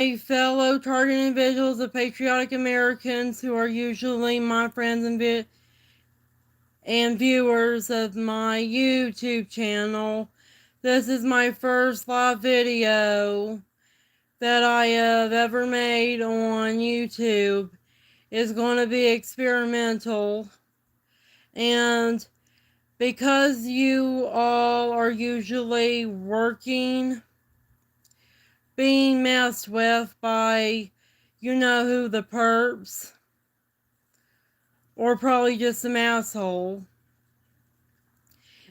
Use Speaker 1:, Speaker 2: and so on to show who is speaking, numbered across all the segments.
Speaker 1: fellow target individuals of patriotic Americans who are usually my friends and viewers of my YouTube channel. This is my first live video that I have ever made on YouTube. It's going to be experimental, and because you all are usually working, being messed with by you know who, the perps, or probably just some asshole,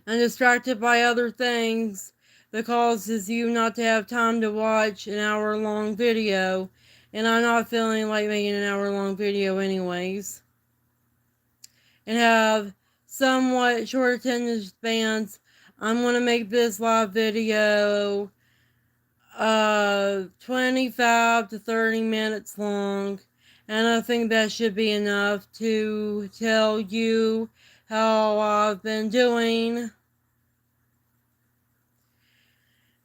Speaker 1: and distracted by other things that causes you not to have time to watch an hour-long video, and I'm not feeling like making an hour-long video anyways, and have somewhat short attention spans, I'm going to make this live video 25 to 30 minutes long, and I think that should be enough to tell you how I've been doing.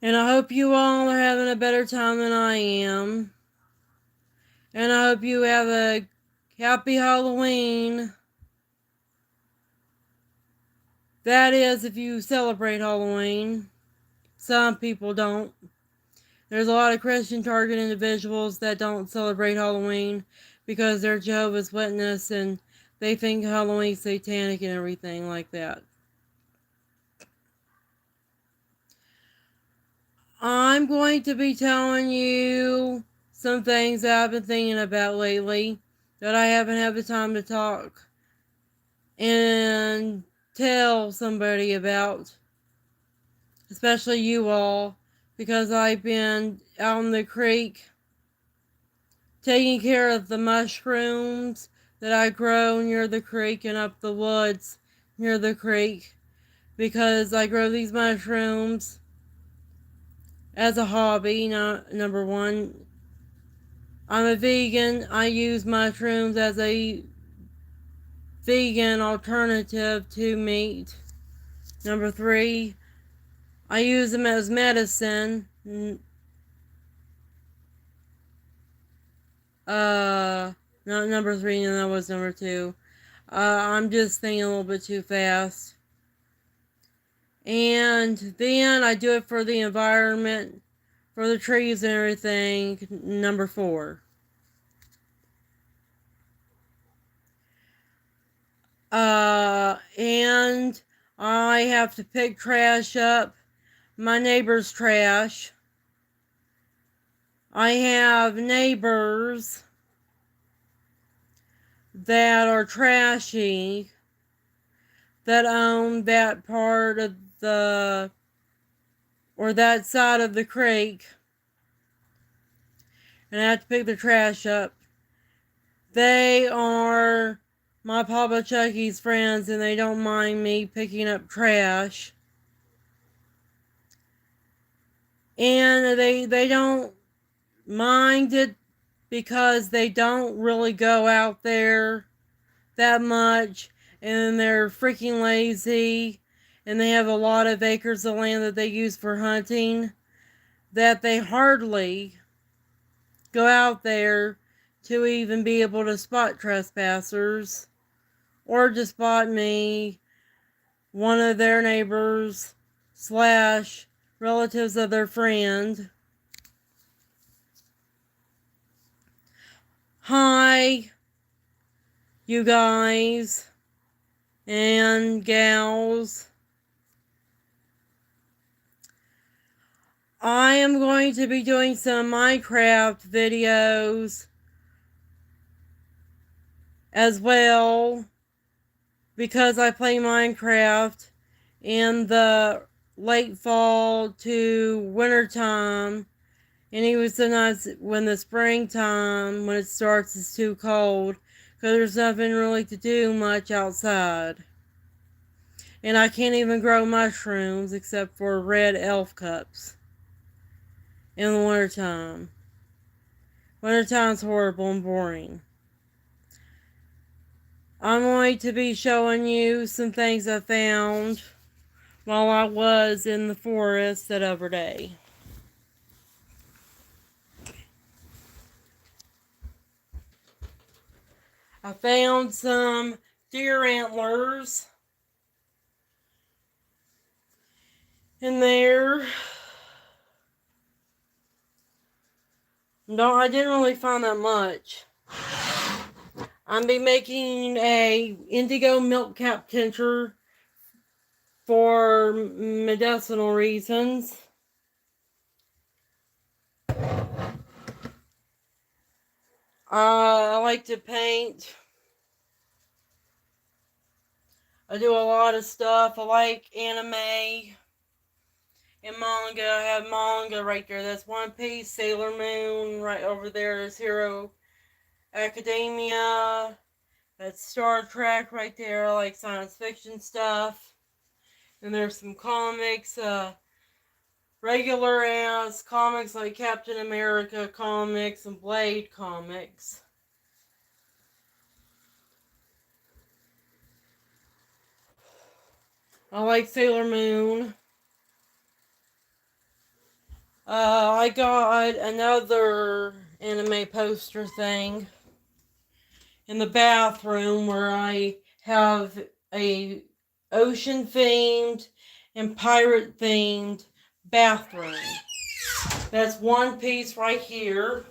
Speaker 1: And I hope you all are having a better time than I am. And I hope you have a happy Halloween. That is, if you celebrate Halloween. Some people don't. There's a lot of Christian target individuals that don't celebrate Halloween because they're Jehovah's Witness and they think Halloween's satanic and everything like that. I'm going to be telling you some things that I've been thinking about lately that I haven't had the time to talk and tell somebody about, especially you all, because I've been out in the creek taking care of the mushrooms that I grow near the creek and up the woods near the creek, because I grow these mushrooms as a hobby. Number one, I'm a vegan. I use mushrooms as a vegan alternative to meat. Number three, I use them as medicine. Not number three, no, that was number two. I'm just thinking a little bit too fast. And then I do it for the environment, for the trees and everything. Number four. And I have to pick trash up, my neighbor's trash. I have neighbors that are trashy, that own that part of or that side of the creek, and I have to pick the trash up. They are my Papa Chucky's friends, and they don't mind me picking up trash. And they don't mind it because they don't really go out there that much, and they're freaking lazy, and they have a lot of acres of land that they use for hunting, that they hardly go out there to even be able to spot trespassers or to spot me, one of their neighbors slash relatives of their friend. Hi, you guys and gals. I am going to be doing some Minecraft videos as well, because I play Minecraft in the late fall to winter time, and even sometimes when the springtime, when it starts, is too cold, because there's nothing really to do much outside. And I can't even grow mushrooms except for red elf cups in the wintertime. Wintertime's horrible and boring. I'm going to be showing you some things I found while I was in the forest that other day. I found some deer antlers in there. No, I didn't really find that much. I'm be making a indigo milk cap tincture for medicinal reasons. I like to paint. I do a lot of stuff. I like anime and manga. I have manga right there. That's One Piece, Sailor Moon. Right over there is Hero Academia. That's Star Trek right there. I like science fiction stuff. And there's some comics, regular ass comics like Captain America comics and Blade comics. I like Sailor Moon. I got another anime poster thing in the bathroom where I have a ocean themed and pirate themed bathroom. That's One Piece right here.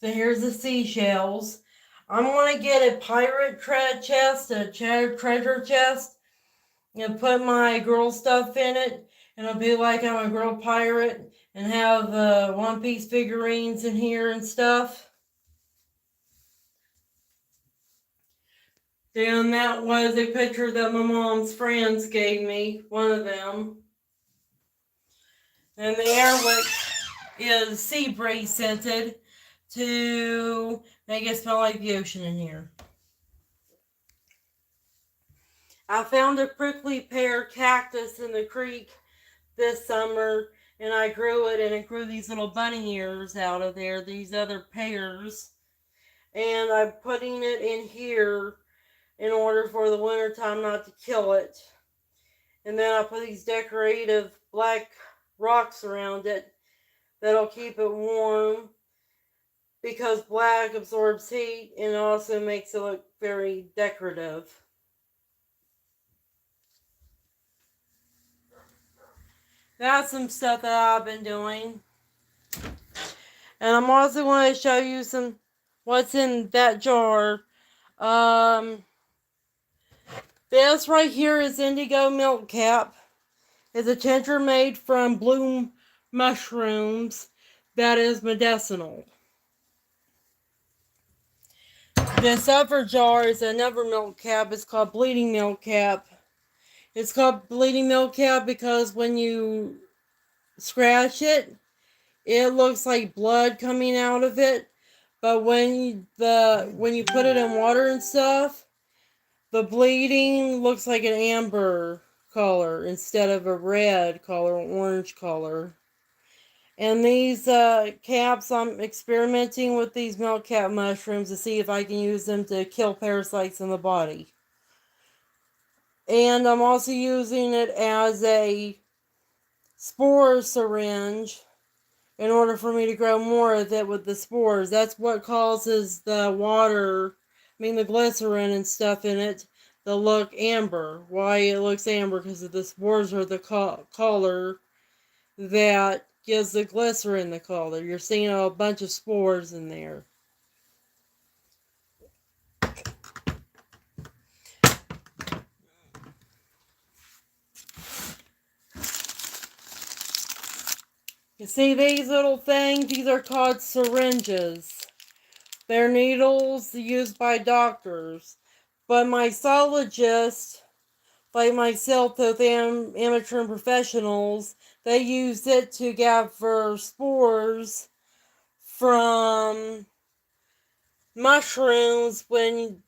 Speaker 1: So here's the seashells. I'm going to get a pirate chest, a treasure chest, and put my girl stuff in it. And it'll be like I'm a girl pirate and have One Piece figurines in here and stuff. Then that was a picture that my mom's friends gave me, one of them. And the airwick is sea breeze scented to make it smell like the ocean in here. I found a prickly pear cactus in the creek this summer, and I grew it, and it grew these little bunny ears out of there, these other pears. And I'm putting it in here in order for the wintertime not to kill it. And then I put these decorative black rocks around it that'll keep it warm because black absorbs heat and also makes it look very decorative. That's some stuff that I've been doing. And I'm also going to show you some what's in that jar. This right here is indigo milk cap. It's a tincture made from blue mushrooms that is medicinal. This upper jar is another milk cap. It's called bleeding milk cap. It's called bleeding milk cap because when you scratch it, it looks like blood coming out of it. But when you put it in water and stuff, the bleeding looks like an amber color instead of a red color or orange color. And these caps, I'm experimenting with these milk cap mushrooms to see if I can use them to kill parasites in the body. And I'm also using it as a spore syringe in order for me to grow more of it with the spores. That's what causes the the glycerin and stuff in it to look amber. Why it looks amber? Because the spores are the color that gives the glycerin the color. You're seeing a bunch of spores in there. You see these little things? These are called syringes. They're needles used by doctors. But mixologists, like myself, both amateur and professionals, they use it to gather spores from mushrooms when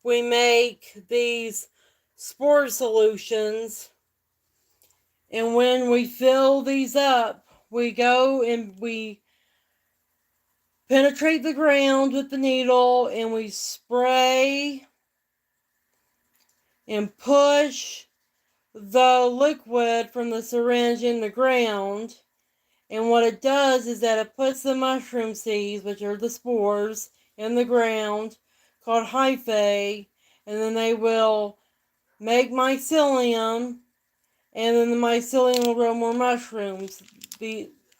Speaker 1: we make these spore solutions. And when we fill these up, we go and we penetrate the ground with the needle and we spray and push the liquid from the syringe in the ground. And what it does is that it puts the mushroom seeds, which are the spores, in the ground called hyphae, and then they will make mycelium, and then the mycelium will grow more mushrooms.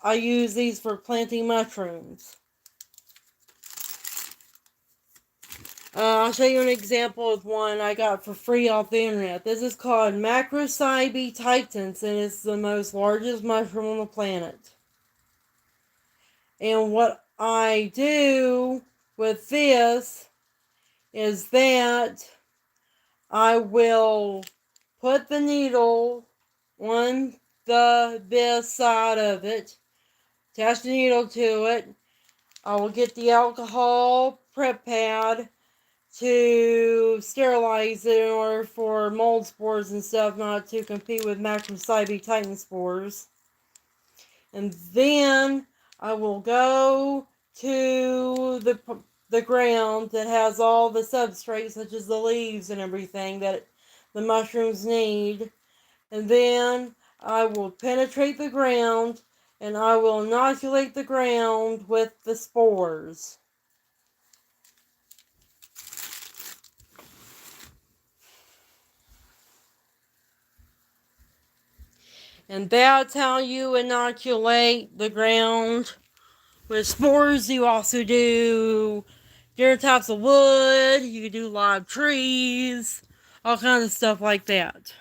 Speaker 1: I use these for planting mushrooms. I'll show you an example of one I got for free off the internet. This is called Macrocybes titans, and it's the most largest mushroom on the planet. And what I do with this is that I will put the needle on this side of it, attach the needle to it. I will get the alcohol prep pad to sterilize it in order for mold spores and stuff not to compete with Macrocybes titan spores. And then I will go to the ground that has all the substrate, such as the leaves and everything that the mushrooms need. And then I will penetrate the ground and I will inoculate the ground with the spores. And that's how you inoculate the ground with spores. You also do different types of wood. You can do live trees, all kinds of stuff like that.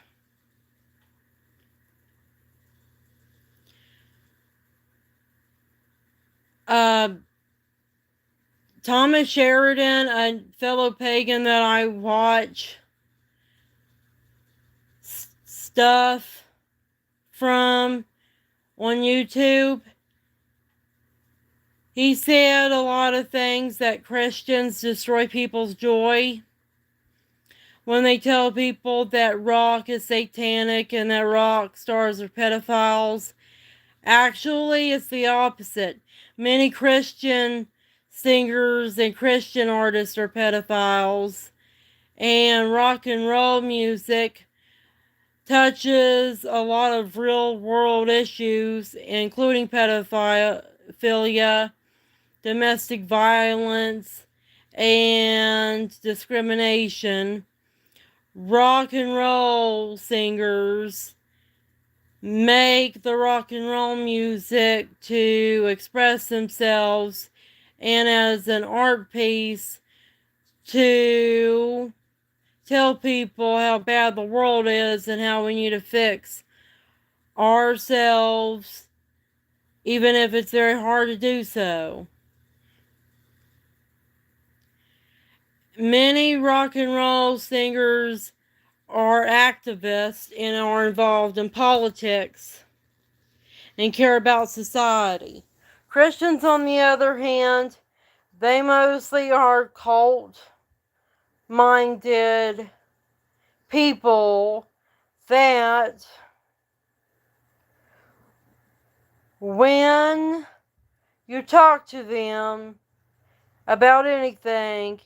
Speaker 1: Thomas Sheridan, a fellow pagan that I watch stuff from on YouTube, he said a lot of things that Christians destroy people's joy when they tell people that rock is satanic and that rock stars are pedophiles. Actually, it's the opposite. Many Christian singers and Christian artists are pedophiles, and rock and roll music touches a lot of real world issues, including pedophilia, domestic violence, and discrimination. Rock and roll singers make the rock and roll music to express themselves and as an art piece to tell people how bad the world is and how we need to fix ourselves, even if it's very hard to do so. Many rock and roll singers are activists and are involved in politics and care about society. Christians, on the other hand, they mostly are cult-minded people that when you talk to them about anything,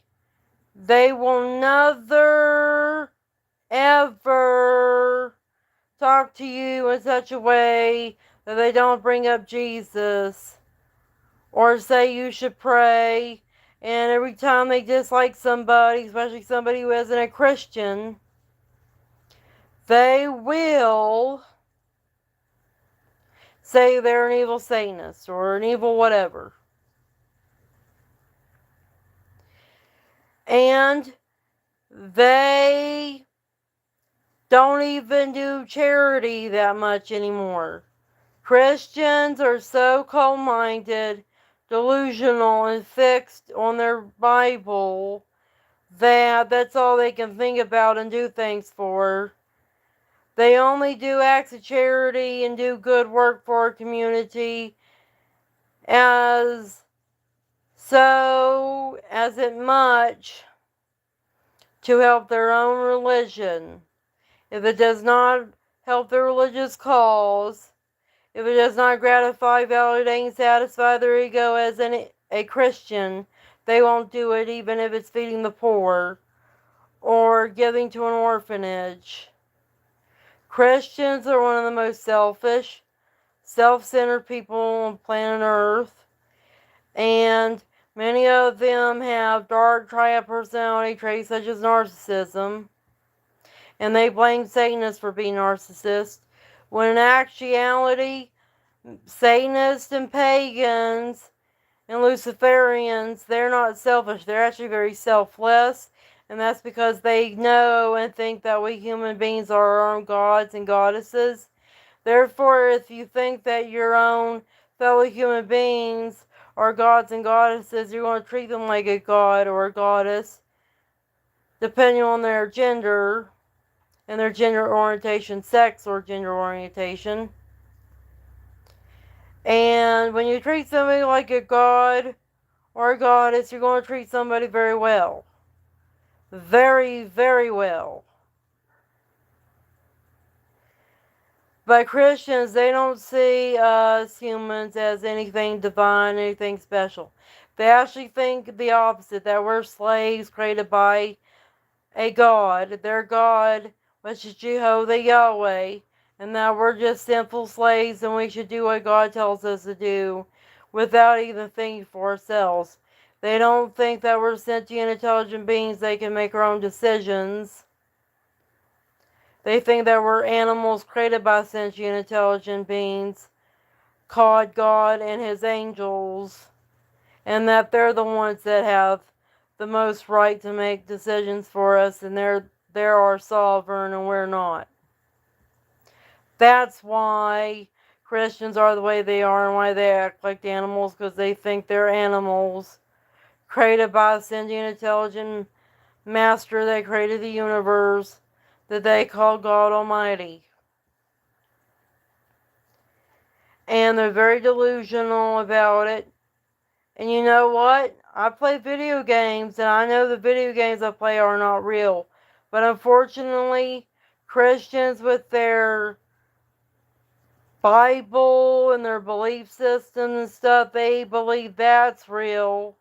Speaker 1: they will never, ever talk to you in such a way that they don't bring up Jesus or say you should pray. And every time they dislike somebody, especially somebody who isn't a Christian, they will say they're an evil Satanist or an evil whatever. And they don't even do charity that much anymore. Christians are so cold-minded, delusional, and fixed on their Bible that that's all they can think about and do things for. They only do acts of charity and do good work for our community as it much to help their own religion. If it does not help their religious cause, if it does not gratify, validate, and satisfy their ego as a Christian, they won't do it, even if it's feeding the poor or giving to an orphanage. Christians are one of the most selfish, self-centered people on planet Earth, and Many of them have dark triad personality traits such as narcissism, and they blame Satanists for being narcissists, when in actuality, Satanists and pagans and Luciferians, they're not selfish. They're actually very selfless, and that's because they know and think that we human beings are our own gods and goddesses. Therefore, if you think that your own fellow human beings are gods and goddesses, you're going to treat them like a god or a goddess, depending on their gender and their gender orientation, sex or gender orientation. And when you treat somebody like a god or a goddess, you're going to treat somebody very well. Very, very well. But Christians, they don't see us humans as anything divine, anything special. They actually think the opposite, that we're slaves created by a God, their God, which is Jehovah Yahweh, and that we're just sinful slaves and we should do what God tells us to do without even thinking for ourselves. They don't think that we're sentient, intelligent beings that can make our own decisions. They think that we're animals created by sentient, intelligent beings called God and His angels, and that they're the ones that have the most right to make decisions for us, and they're our sovereign and we're not. That's why Christians are the way they are and why they act like animals, because they think they're animals created by a sentient, intelligent master that created the universe that they call God Almighty. And they're very delusional about it. And you know what? I play video games, and I know the video games I play are not real. But unfortunately, Christians with their Bible and their belief system and stuff, they believe that's real,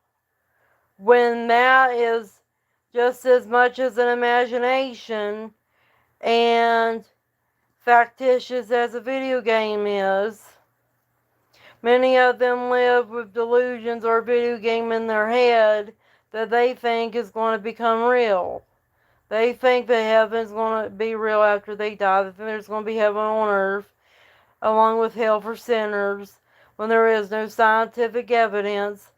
Speaker 1: when that is just as much as an imagination and factitious as a video game is. Many of them live with delusions or a video game in their head that they think is going to become real. They think that heaven's going to be real after they die. They think there's going to be heaven on earth, along with hell for sinners, when there is no scientific evidence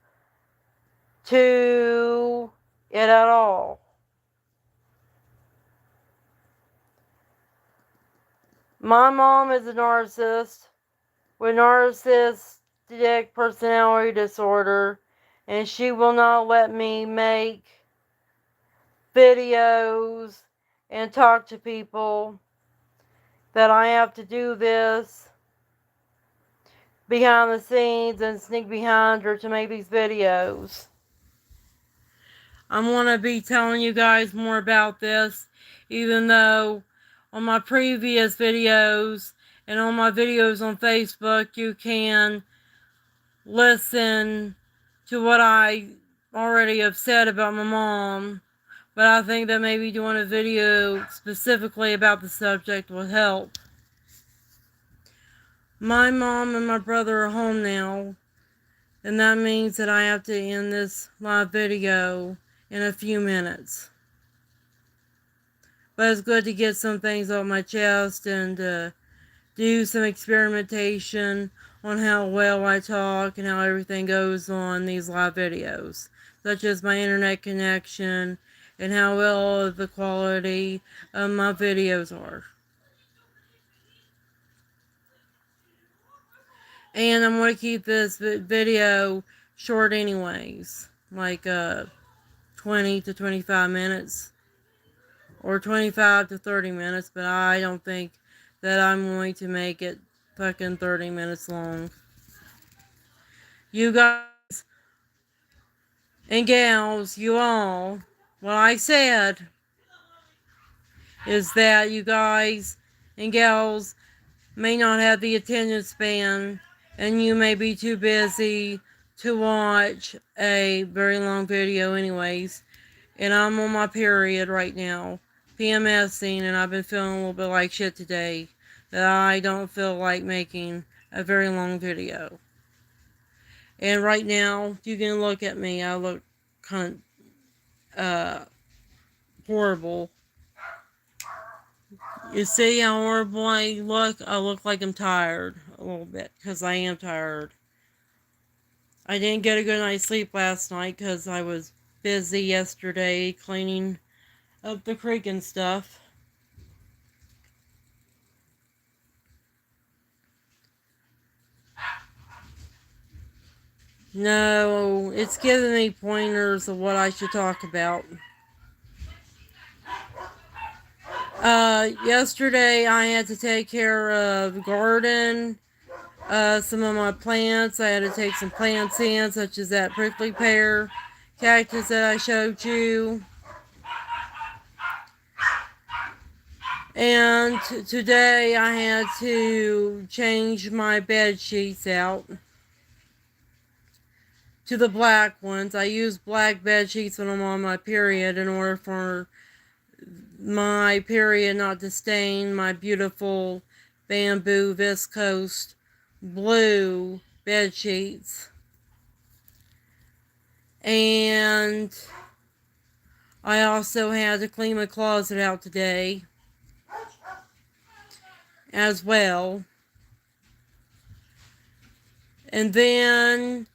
Speaker 1: to it at all. My mom is a narcissist with narcissistic personality disorder, and she will not let me make videos and talk to people that I have to do this behind the scenes and sneak behind her to make these videos. I'm going to be telling you guys more about this, even though on my previous videos and on my videos on Facebook, you can listen to what I already have said about my mom. But I think that maybe doing a video specifically about the subject will help. My mom and my brother are home now, and that means that I have to end this live video in a few minutes. But it's good to get some things off my chest and do some experimentation on how well I talk and how everything goes on these live videos, such as my internet connection and how well the quality of my videos are. And I'm going to keep this video short anyways, like 20 to 25 minutes, or 25 to 30 minutes, but I don't think that I'm going to make it fucking 30 minutes long. You guys and gals, you all, what I said is that you guys and gals may not have the attention span, and you may be too busy to watch a very long video anyways. And I'm on my period right now, PMSing, and I've been feeling a little bit like shit today, that I don't feel like making a very long video. And right now, you can look at me. I look kind of horrible. You see how horrible I look? I look like I'm tired a little bit because I am tired. I didn't get a good night's sleep last night because I was busy yesterday cleaning up the creek and stuff. No, it's giving me pointers of what I should talk about. Yesterday I had to take care of garden, some of my plants. I had to take some plants in, such as that prickly pear cactus that I showed you. And today I had to change my bed sheets out to the black ones. I use black bed sheets when I'm on my period in order for my period not to stain my beautiful bamboo viscose blue bed sheets. And I also had to clean my closet out today as well. And then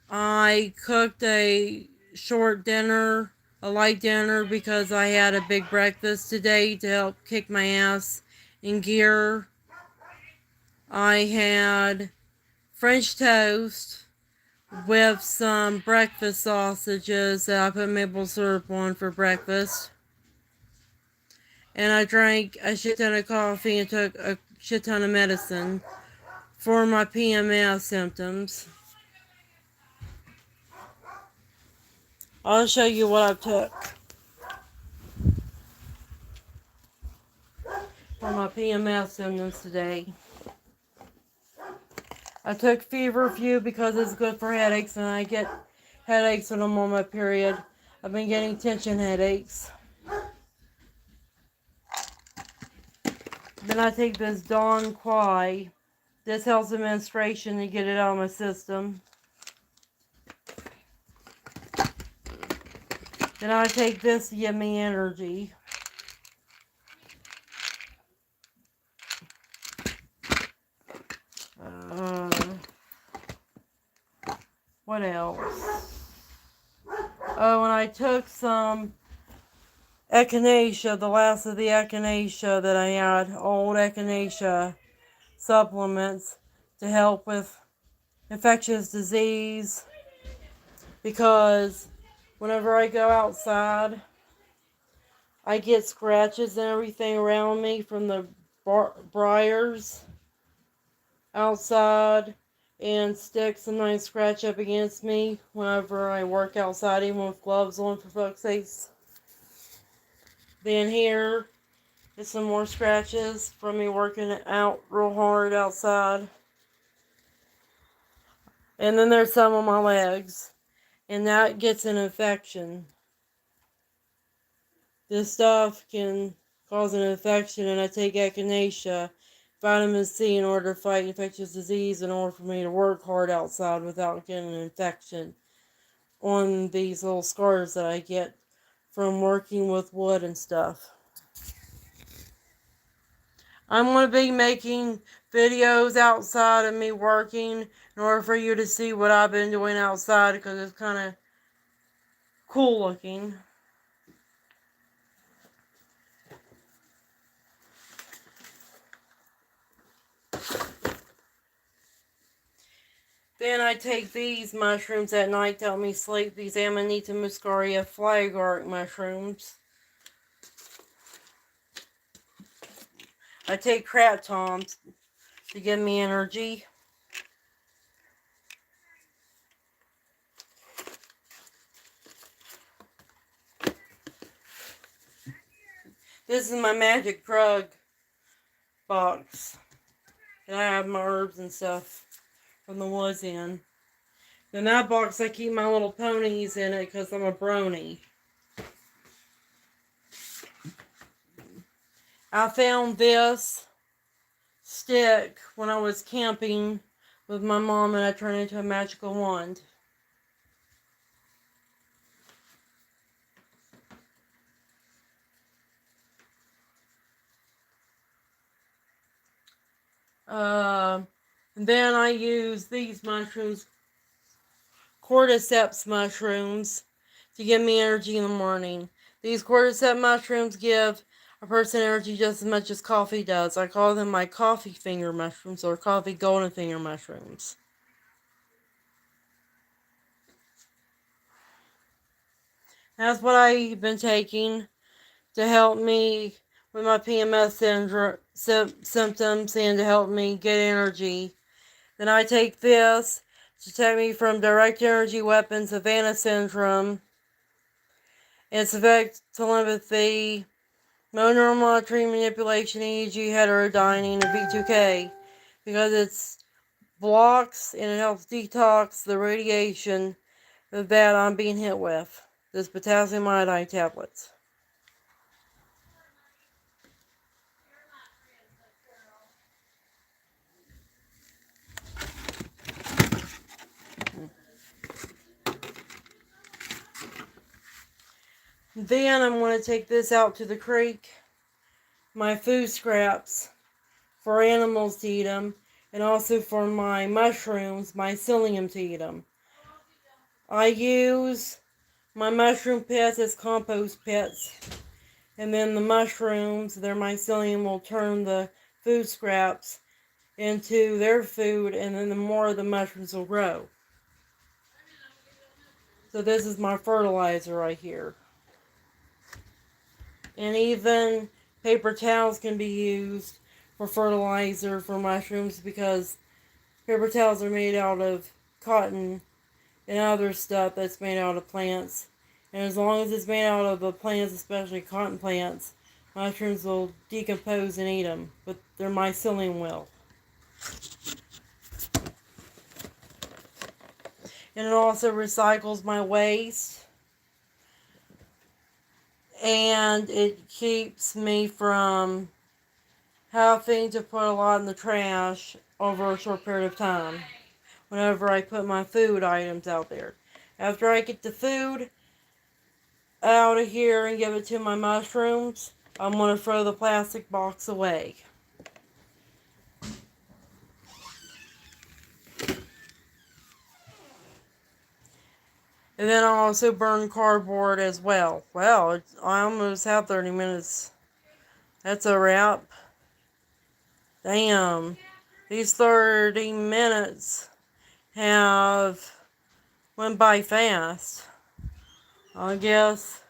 Speaker 1: I cooked a short dinner, a light dinner, because I had a big breakfast today to help kick my ass in gear. I had French toast with some breakfast sausages that I put maple syrup on for breakfast. And I drank a shit ton of coffee and took a shit ton of medicine for my PMS symptoms. I'll show you what I took for my PMS symptoms today. I took Feverfew because it's good for headaches, and I get headaches when I'm on my period. I've been getting tension headaches. Then I take this Dawn Quai. This helps with menstruation to get it out of my system. Then I take this to give me energy. What else? Oh, and I took some echinacea, the last of the echinacea that I had, old echinacea supplements to help with infectious disease, because whenever I go outside, I get scratches and everything around me from the briars outside, and sticks sometimes scratch up against me whenever I work outside, even with gloves on, for fuck's sakes. Then here is some more scratches from me working out real hard outside. And then there's some on my legs, and that gets an infection. This stuff can cause an infection, and I take echinacea, vitamin C, in order to fight infectious disease, in order for me to work hard outside without getting an infection on these little scars that I get from working with wood and stuff. I'm going to be making videos outside of me working in order for you to see what I've been doing outside, because it's kind of cool looking. Then I take these mushrooms at night to help me sleep. These Amanita muscaria flagart mushrooms. I take Kraptons to give me energy. This is my magic drug box. And I have my herbs and stuff from the woods in. In that box I keep my little ponies in it because I'm a brony. I found this stick when I was camping with my mom, and I turn into a magical wand. Then I use these mushrooms, cordyceps mushrooms, to give me energy in the morning. These cordyceps mushrooms give a person energy just as much as coffee does. I call them my coffee finger mushrooms or coffee golden finger mushrooms. That's what I've been taking to help me with my PMS symptoms and to help me get energy. Then I take this to protect me from direct energy weapons, Havana syndrome, its effect, telepathy, motor monitoring, manipulation, EEG, heterodyning, and V2K, because it blocks and it helps detox the radiation that I'm being hit with. This potassium iodide tablets. Then I'm going to take this out to the creek, my food scraps, for animals to eat them, and also for my mushrooms, my psyllium to eat them. I use my mushroom pits as compost pits, and then the mushrooms, their mycelium, will turn the food scraps into their food, and then the more the mushrooms will grow. So this is my fertilizer right here. And even paper towels can be used for fertilizer for mushrooms because paper towels are made out of cotton and other stuff that's made out of plants. And as long as it's made out of the plants, especially cotton plants, mushrooms will decompose and eat them, but their mycelium will. And it also recycles my waste. And it keeps me from having to put a lot in the trash over a short period of time whenever I put my food items out there. After I get the food out of here and give it to my mushrooms, I'm going to throw the plastic box away. And then I'll also burn cardboard as well. Well, I almost have 30 minutes. That's a wrap. Damn. These 30 minutes have went by fast. I guess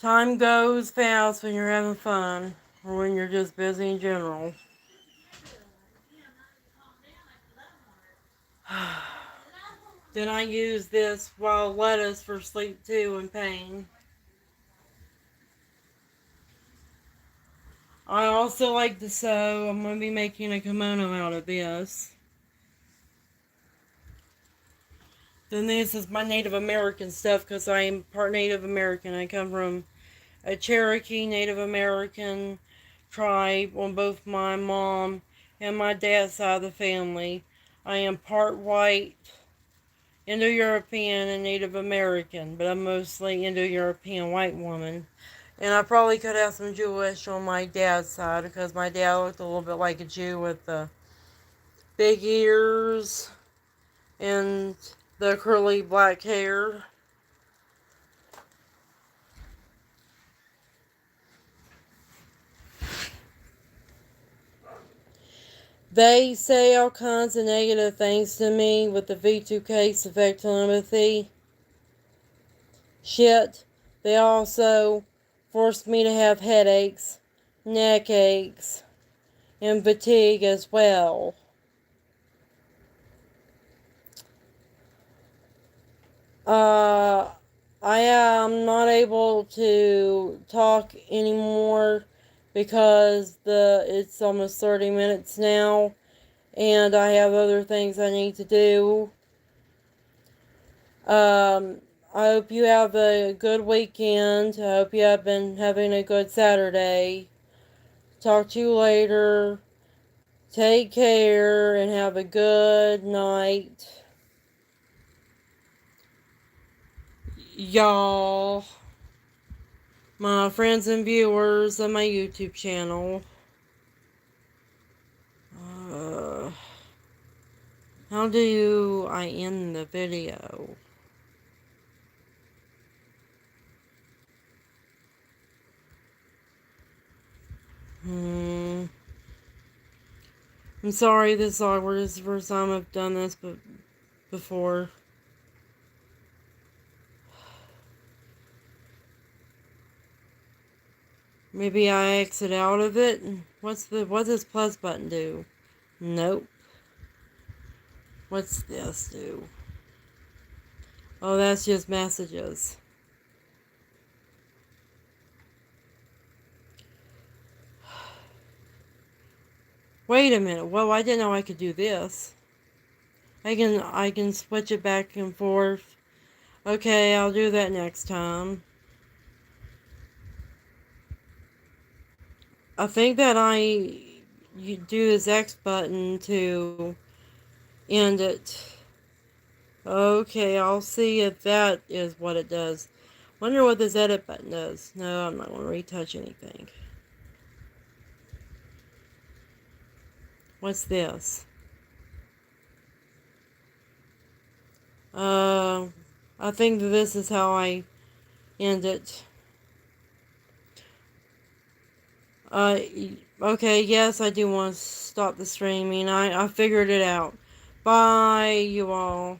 Speaker 1: time goes fast when you're having fun or when you're just busy in general. Then I use this wild lettuce for sleep too and pain. I also like to sew. I'm going to be making a kimono out of this. Then this is my Native American stuff because I am part Native American. I come from a Cherokee Native American tribe on both my mom and my dad's side of the family. I am part white, Indo-European, and Native American, but I'm mostly Indo-European white woman. And I probably could have some Jewish on my dad's side because my dad looked a little bit like a Jew with the big ears and the curly black hair. They say all kinds of negative things to me with the V2K effect telepathy. Shit. They also forced me to have headaches, neck aches, and fatigue as well. I am not able to talk anymore because it's almost 30 minutes now and I have other things I need to do. I hope you have a good weekend. I hope you have been having a good Saturday. Talk to you later. Take care and have a good night, y'all, my friends and viewers of my YouTube channel. How do I end the video? I'm sorry this is awkward. This is the first time I've done this before. Maybe I exit out of it. What does this plus button do? Nope. What's this do? Oh, that's just messages. Wait a minute. Well, I didn't know I could do this. I can switch it back and forth. Okay, I'll do that next time. I think that you do this X button to end it. Okay, I'll see if that is what it does. Wonder what this edit button does. No, I'm not going to retouch anything. What's this? I think that this is how I end it. Okay, yes, I do want to stop the streaming. I figured it out. Bye, you all.